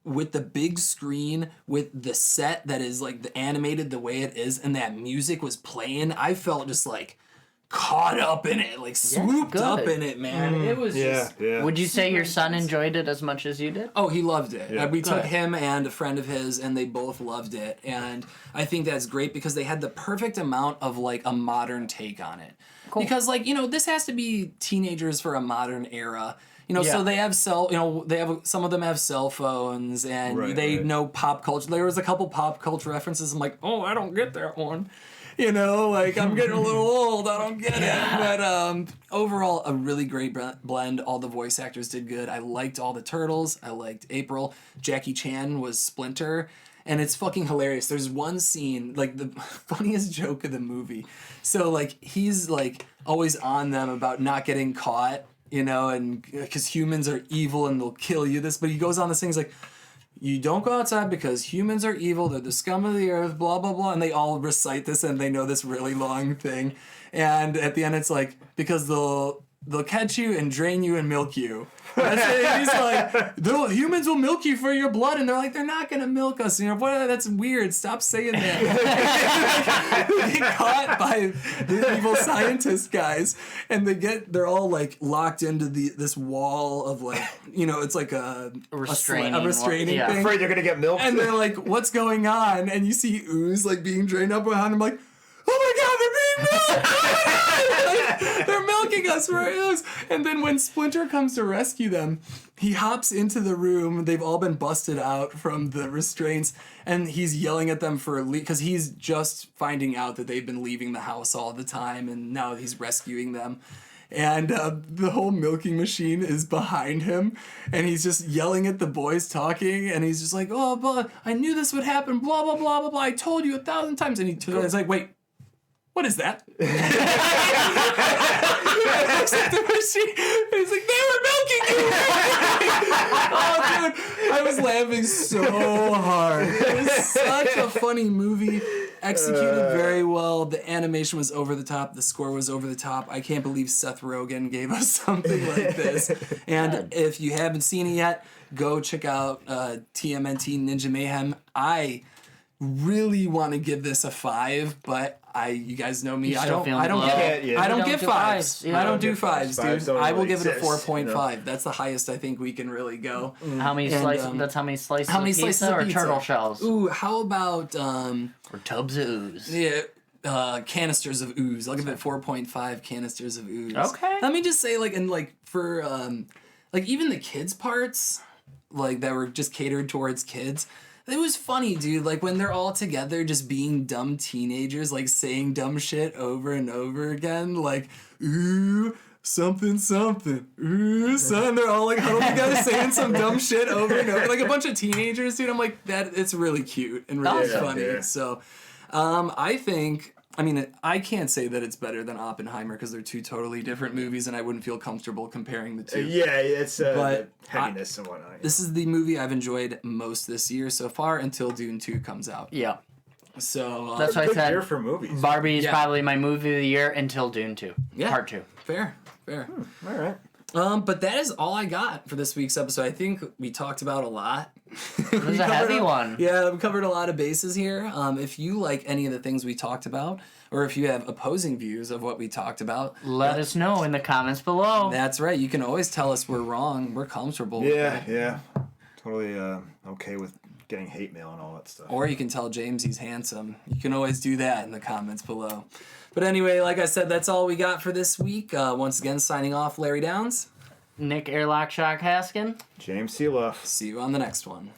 with the big screen, with the set that is like the animated the way it is, and that music was playing, I felt just like caught up in it, like swooped up in it, man. It was just... Would you say your son enjoyed it as much as you did? Oh, he loved it. Yeah. We took him and a friend of his, and they both loved it. And I think that's great because they had the perfect amount of like a modern take on it. Cool. Because like, you know, this has to be teenagers for a modern era. You know, so they have some of them have cell phones, and they know pop culture. There was a couple pop culture references. I'm like, oh, I don't get that one. You know, like, I'm getting a little old. I don't get it. But overall, a really great blend. All the voice actors did good. I liked all the turtles. I liked April. Jackie Chan was Splinter. And it's fucking hilarious. There's one scene, like, the funniest joke of the movie. So, like, he's, like, always on them about not getting caught. You know, and because humans are evil and they'll kill you. But he goes on this thing, he's like, you don't go outside because humans are evil, they're the scum of the earth, blah, blah, blah. And they all recite this and they know this really long thing. And at the end it's like, because they'll catch you and drain you and milk you. That's it. He's like, humans will milk you for your blood, and they're like, they're not gonna milk us. You know, what? That's weird. Stop saying that. They get caught by the evil scientist guys, and they're all like locked into this wall of like, you know, it's like a restraining thing. Afraid they're gonna get milked. And they're like, what's going on? And you see ooze like being drained up behind him, like, oh my god, they're being milked! Oh my god! Like, they're milking us for ooze. And then when Splinter comes to rescue them, he hops into the room. They've all been busted out from the restraints, and he's yelling at them for because he's just finding out that they've been leaving the house all the time, and now he's rescuing them. And the whole milking machine is behind him, and he's just yelling at the boys talking, and he's just like, oh, but I knew this would happen, blah, blah, blah, blah, blah, I told you 1,000 times. And he's like, wait, what is that? And he looks at the machine, and he's like, they were milking you! Oh, dude, I was laughing so hard. It was such a funny movie. Executed very well. The animation was over the top. The score was over the top. I can't believe Seth Rogen gave us something like this. And if you haven't seen it yet, go check out TMNT Ninja Mayhem. I really want to give this a 5, but you guys know me. I don't give 5s. Yeah. I don't do 5s, dude. I will give it a 4.5. You know? That's the highest I think we can really go. How many slices? That's how many slices? How many of slices pizza of or pizza? turtle shells? Ooh, how about Or tubs of ooze? yeah, canisters of ooze. I'll give it 4.5 canisters of ooze. Okay. Let me just say, like, and like for like even the kids parts, like that were just catered towards kids. It was funny, dude. Like when they're all together, just being dumb teenagers, like saying dumb shit over and over again, like ooh. Something, something. Ooh, son. They're all like huddled together saying some dumb shit over and over. Like a bunch of teenagers, dude. I'm like, it's really cute and really funny. Yeah. So I think, I mean, I can't say that it's better than Oppenheimer because they're two totally different movies and I wouldn't feel comfortable comparing the two. Yeah, it's but heaviness and whatnot. This is the movie I've enjoyed most this year so far until Dune 2 comes out. Yeah. So that's what I said. Year for movies. Barbie is probably my movie of the year until Dune 2. Yeah. Part 2. Fair. All right. But that is all I got for this week's episode. I think we talked about a lot. It was a heavy one. Yeah, we covered a lot of bases here. If you like any of the things we talked about, or if you have opposing views of what we talked about, let us know in the comments below. That's right. You can always tell us we're wrong. We're comfortable with it. Yeah. Totally okay with getting hate mail and all that stuff. Or you can tell James he's handsome. You can always do that in the comments below. But anyway, like I said, that's all we got for this week. Once again, signing off, Larry Downs. Nick Airlock Shock Haskin. James Seeloff. See you on the next one.